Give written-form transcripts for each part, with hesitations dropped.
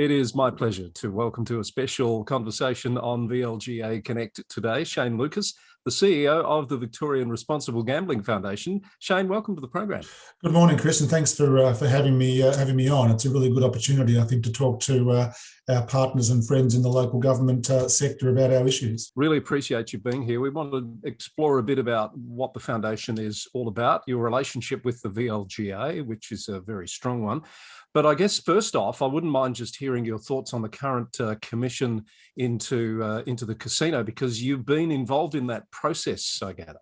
It is my pleasure to welcome to a special conversation on VLGA Connect today, Shane Lucas, the CEO of the Victorian Responsible Gambling Foundation. Shane, welcome to the program. Good morning, Chris, and thanks for having me on. It's a really good opportunity, I think, to talk to our partners and friends in the local government sector about our issues. Really appreciate you being here. We want to explore a bit about what the foundation is all about, your relationship with the VLGA, which is a very strong one. But I guess first off, I wouldn't mind just hearing your thoughts on the current commission into the casino, because you've been involved in that process, I gather.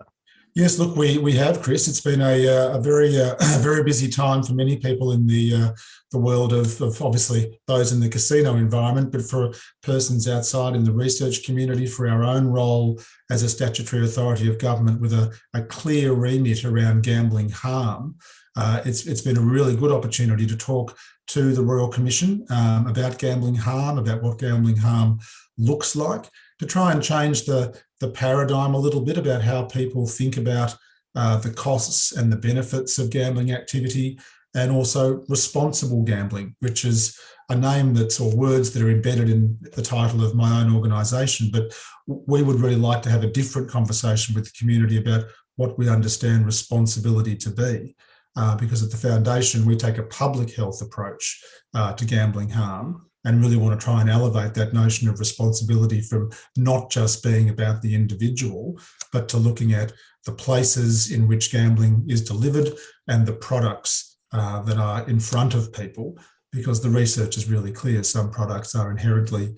Yes, look, we have, Chris. It's been a very busy time for many people in the world of obviously those in the casino environment, but for persons outside in the research community, for our own role as a statutory authority of government with a clear remit around gambling harm. It's been a really good opportunity to talk to the Royal Commission about gambling harm, about what gambling harm looks like, to try and change the paradigm a little bit about how people think about the costs and the benefits of gambling activity, and also responsible gambling, which is a name or words that are embedded in the title of my own organisation. But we would really like to have a different conversation with the community about what we understand responsibility to be. Because at the foundation, we take a public health approach to gambling harm, and really want to try and elevate that notion of responsibility from not just being about the individual, but to looking at the places in which gambling is delivered and the products that are in front of people, because the research is really clear. Some products are inherently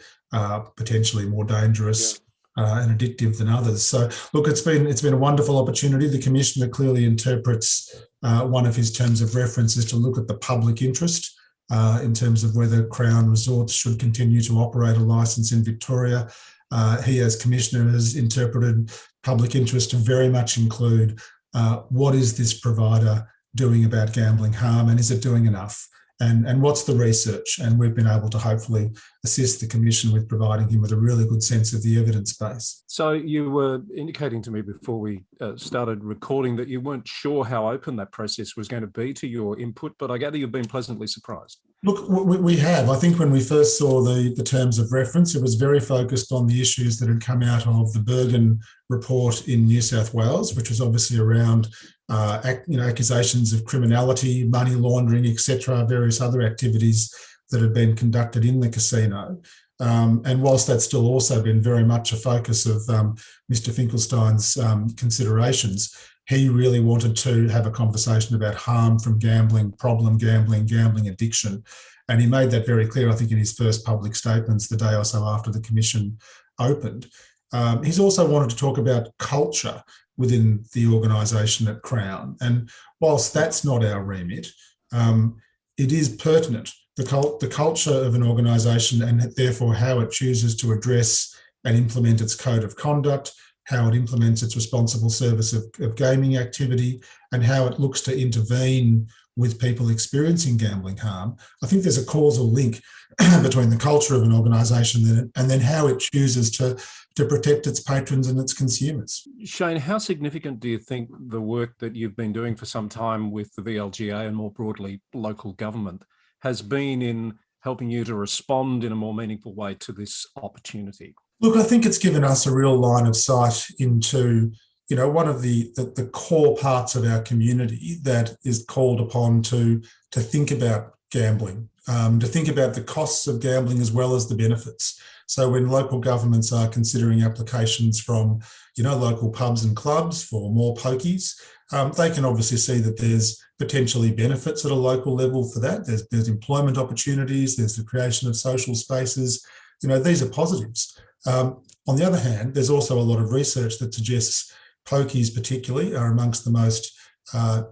potentially more dangerous and addictive than others. So look, it's been a wonderful opportunity. The Commissioner clearly interprets one of his terms of reference is to look at the public interest in terms of whether Crown Resorts should continue to operate a licence in Victoria. He, as Commissioner, has interpreted public interest to very much include what is this provider doing about gambling harm, and is it doing enough? And what's the research? And we've been able to hopefully assist the Commission with providing him with a really good sense of the evidence base. So you were indicating to me before we started recording that you weren't sure how open that process was going to be to your input, but I gather you've been pleasantly surprised. Look, we have. I think when we first saw the terms of reference, it was very focused on the issues that had come out of the Bergen report in New South Wales, which was obviously around accusations of criminality, money laundering, etc., various other activities that had been conducted in the casino. And whilst that's still also been very much a focus of Mr. Finkelstein's considerations, he really wanted to have a conversation about harm from gambling, problem gambling, gambling addiction. And he made that very clear, I think, in his first public statements the day or so after the Commission opened. He's also wanted to talk about culture within the organisation at Crown. And whilst that's not our remit, it is pertinent. The culture of an organisation, and therefore how it chooses to address and implement its code of conduct, how it implements its responsible service of gaming activity, and how it looks to intervene with people experiencing gambling harm. I think there's a causal link between the culture of an organisation and then how it chooses to protect its patrons and its consumers. Shane, how significant do you think the work that you've been doing for some time with the VLGA and more broadly local government has been in helping you to respond in a more meaningful way to this opportunity? Look, I think it's given us a real line of sight into one of the core parts of our community that is called upon to think about gambling, to think about the costs of gambling as well as the benefits. So when local governments are considering applications from, local pubs and clubs for more pokies, they can obviously see that there's potentially benefits at a local level for that. There's employment opportunities, there's the creation of social spaces. These are positives. On the other hand, there's also a lot of research that suggests pokies particularly are amongst the most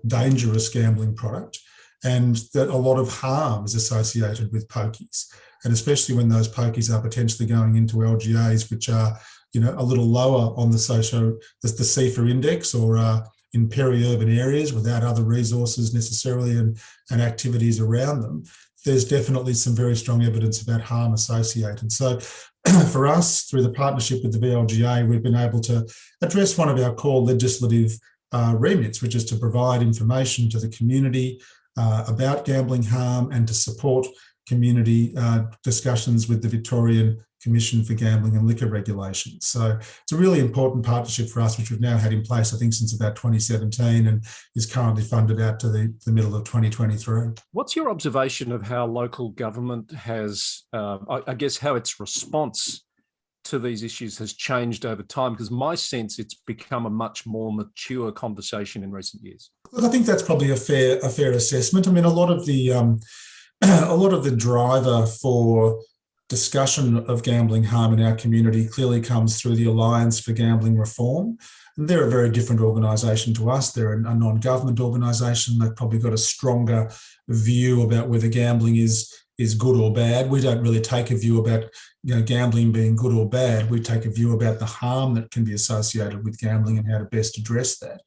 dangerous gambling product, and that a lot of harm is associated with pokies. And especially when those pokies are potentially going into LGAs, which are, a little lower on the CIFA index, or in peri-urban areas without other resources necessarily and activities around them, there's definitely some very strong evidence about harm associated. So for us, through the partnership with the VLGA, we've been able to address one of our core legislative remits, which is to provide information to the community about gambling harm and to support community discussions with the Victorian Commission for Gambling and Liquor Regulation. So it's a really important partnership for us, which we've now had in place, I think, since about 2017 and is currently funded out to the middle of 2023. What's your observation of how local government has, I guess, how its response to these issues has changed over time? Because my sense, it's become a much more mature conversation in recent years. Look, I think that's probably a fair assessment. I mean, a lot of the driver for discussion of gambling harm in our community clearly comes through the Alliance for Gambling Reform. And they're a very different organisation to us. They're a non-government organisation. They've probably got a stronger view about whether gambling is good or bad. We don't really take a view about gambling being good or bad. We take a view about the harm that can be associated with gambling and how to best address that.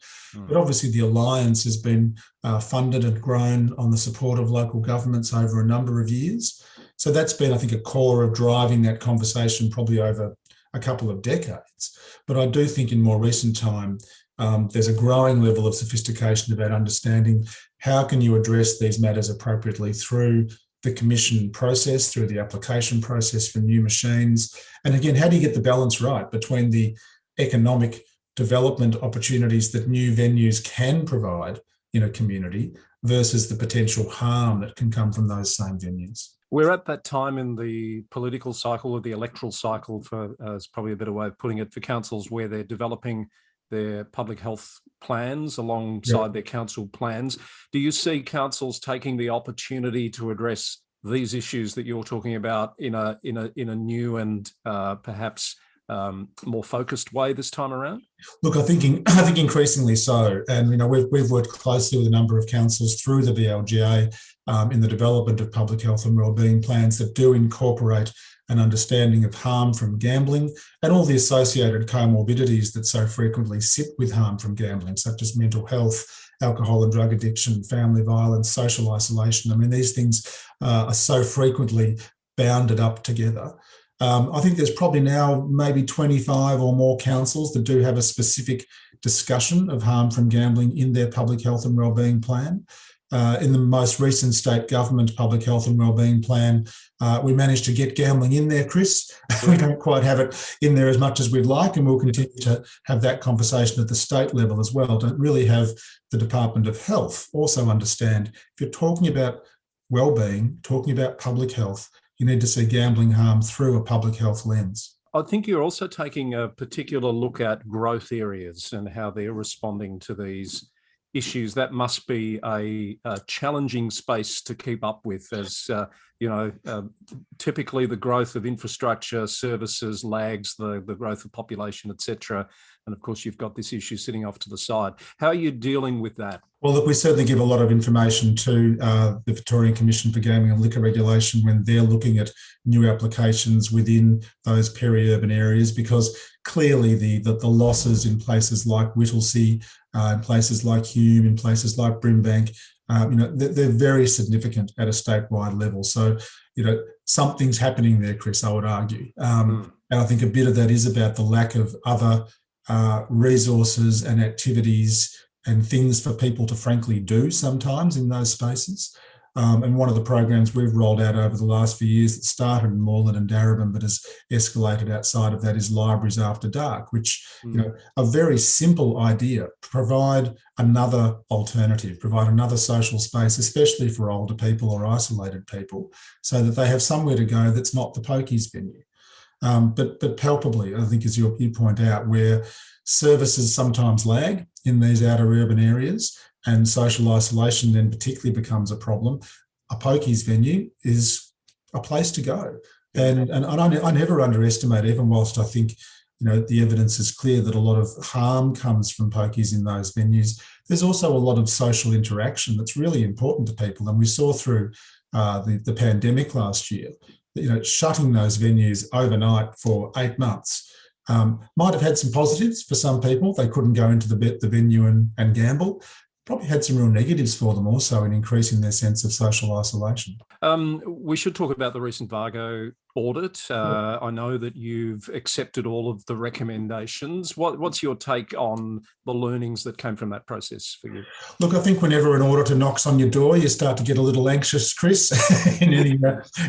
But obviously the Alliance has been funded and grown on the support of local governments over a number of years. So that's been, I think, a core of driving that conversation probably over a couple of decades. But I do think in more recent time, there's a growing level of sophistication about understanding how can you address these matters appropriately through the commission process, through the application process for new machines. And again, how do you get the balance right between the economic development opportunities that new venues can provide in a community versus the potential harm that can come from those same venues? We're at that time in the political cycle or the electoral cycle, for is probably a better way of putting it, for councils where they're developing their public health plans alongside their council plans. Do you see councils taking the opportunity to address these issues that you're talking about in a new and perhaps more focused way this time around? Look, I think increasingly so. And we've worked closely with a number of councils through the VLGA in the development of public health and wellbeing plans that do incorporate an understanding of harm from gambling and all the associated comorbidities that so frequently sit with harm from gambling, such as mental health, alcohol and drug addiction, family violence, social isolation. I mean, these things are so frequently bounded up together. I think there's probably now maybe 25 or more councils that do have a specific discussion of harm from gambling in their public health and wellbeing plan. In the most recent state government public health and wellbeing plan, we managed to get gambling in there, Chris. We don't quite have it in there as much as we'd like, and we'll continue to have that conversation at the state level as well. Don't really have the Department of Health also understand if you're talking about wellbeing, talking about public health, you need to see gambling harm through a public health lens. I think you're also taking a particular look at growth areas and how they're responding to these issues. That must be a challenging space to keep up with, as typically the growth of infrastructure, services lags the growth of population, etc. And of course, you've got this issue sitting off to the side. How are you dealing with that? Well, look, we certainly give a lot of information to the Victorian Commission for Gambling and Liquor Regulation when they're looking at new applications within those peri-urban areas, because clearly the losses in places like Whittlesea, in places like Hume, in places like Brimbank, they're very significant at a statewide level. So, something's happening there, Chris, I would argue. And I think a bit of that is about the lack of other resources and activities and things for people to frankly do sometimes in those spaces. And one of the programs we've rolled out over the last few years that started in Moreland and Darebin but has escalated outside of that is Libraries After Dark, which, a very simple idea, provide another alternative, provide another social space, especially for older people or isolated people, so that they have somewhere to go that's not the pokies venue. But palpably, I think, as you point out, where services sometimes lag in these outer urban areas and social isolation then particularly becomes a problem, a pokies venue is a place to go. And I never underestimate, even whilst I think the evidence is clear that a lot of harm comes from pokies in those venues, there's also a lot of social interaction that's really important to people. And we saw through the pandemic last year, shutting those venues overnight for 8 months might have had some positives for some people. They couldn't go into the venue and gamble. probably had some real negatives for them also in increasing their sense of social isolation. We should talk about the recent VAGO audit. I know that you've accepted all of the recommendations. What's your take on the learnings that came from that process for you? Look, I think whenever an auditor knocks on your door, you start to get a little anxious, Chris, in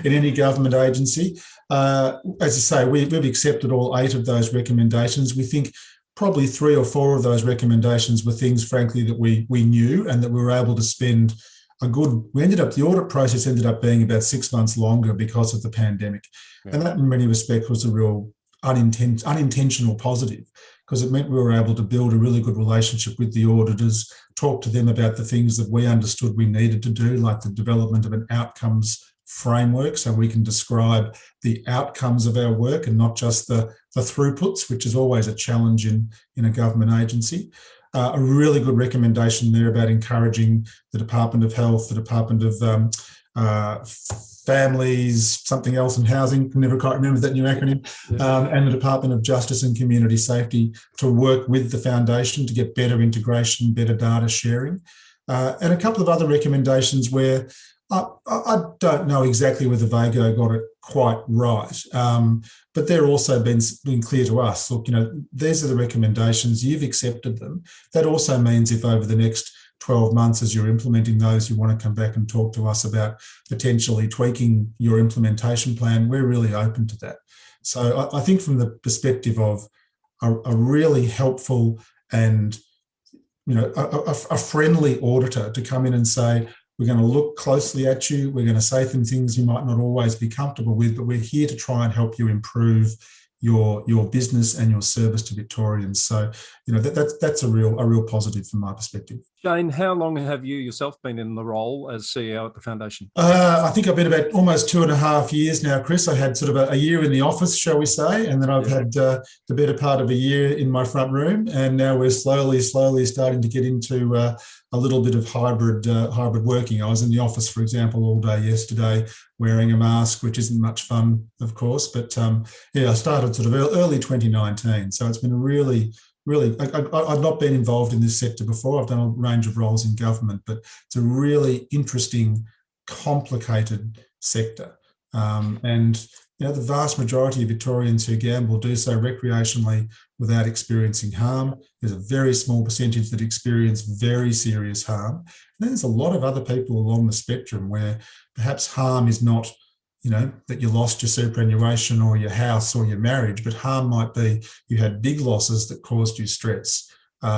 any government agency. As you say, we've accepted all 8 of those recommendations. We think probably 3 or 4 of those recommendations were things, frankly, that we knew and that we were able to spend the audit process ended up being about 6 months longer because of the pandemic. Yeah. And that in many respects was a real unintentional positive, because it meant we were able to build a really good relationship with the auditors, talk to them about the things that we understood we needed to do, like the development of an outcomes framework, so we can describe the outcomes of our work and not just the throughputs, which is always a challenge in a government agency. A really good recommendation there about encouraging the Department of Health, the Department of Families, something else and Housing, never quite remember that new acronym, and the Department of Justice and Community Safety to work with the foundation to get better integration, better data sharing. And a couple of other recommendations where I don't know exactly whether VAGO got it quite right, but they're also been clear to us. Look, these are the recommendations, you've accepted them. That also means if over the next 12 months as you're implementing those, you want to come back and talk to us about potentially tweaking your implementation plan, we're really open to that. So I think from the perspective of a really helpful and a friendly auditor to come in and say, we're going to look closely at you. We're going to say some things you might not always be comfortable with, but we're here to try and help you improve your business and your service to Victorians. So, that's a real positive from my perspective. Shane, how long have you yourself been in the role as CEO at the foundation? I think I've been about almost 2.5 years now, Chris. I had sort of a year in the office, shall we say, and then I've had the better part of a year in my front room, and now we're slowly starting to get into a little bit of hybrid working. I was in the office, for example, all day yesterday wearing a mask, which isn't much fun, of course. But I started sort of early 2019. So it's been a really, I've not been involved in this sector before. I've done a range of roles in government, but it's a really interesting, complicated sector. And the vast majority of Victorians who gamble do so recreationally without experiencing harm. There's a very small percentage that experience very serious harm. And then there's a lot of other people along the spectrum where perhaps harm is not, that you lost your superannuation or your house or your marriage, but harm might be you had big losses that caused you stress.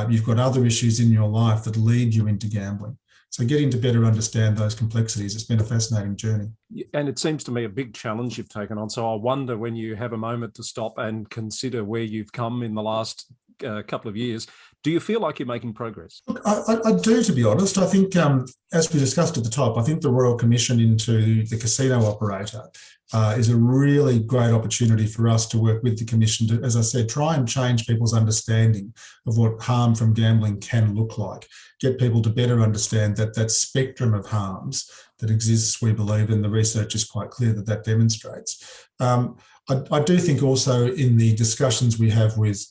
You've got other issues in your life that lead you into gambling. So getting to better understand those complexities, it's been a fascinating journey. And it seems to me a big challenge you've taken on. So I wonder, when you have a moment to stop and consider where you've come in the last couple of years, do you feel like you're making progress? Look, I do, to be honest. I think, as we discussed at the top, I think the Royal Commission into the casino operator is a really great opportunity for us to work with the Commission to, as I said, try and change people's understanding of what harm from gambling can look like, get people to better understand that spectrum of harms that exists, we believe, and the research is quite clear that demonstrates. I do think also in the discussions we have with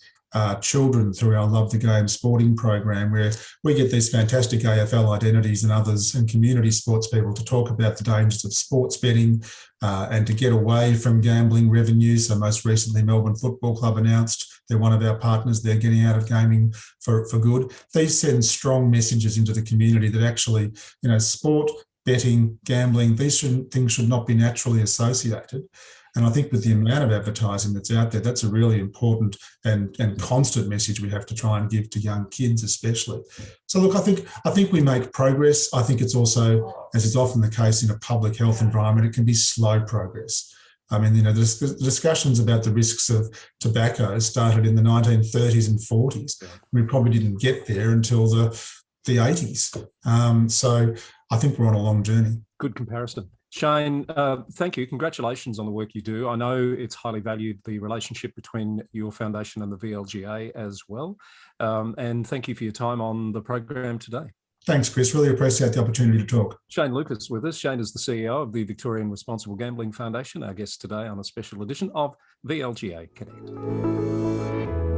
children through our Love the Game sporting program, where we get these fantastic AFL identities and others and community sports people to talk about the dangers of sports betting and to get away from gambling revenue. So most recently, Melbourne Football Club announced they're one of our partners. They're getting out of gaming for good. These send strong messages into the community that actually, sport, betting, gambling, these things should not be naturally associated. And I think with the amount of advertising that's out there, that's a really important and constant message we have to try and give to young kids especially. So look, I think we make progress. I think it's also, as is often the case in a public health environment, it can be slow progress. I mean, the discussions about the risks of tobacco started in the 1930s and 40s. We probably didn't get there until the 80s. So I think we're on a long journey. Good comparison. Shane, thank you. Congratulations on the work you do. I know it's highly valued, the relationship between your foundation and the VLGA as well. And thank you for your time on the program today. Thanks, Chris. Really appreciate the opportunity to talk. Shane Lucas with us. Shane is the CEO of the Victorian Responsible Gambling Foundation, our guest today on a special edition of VLGA Connect.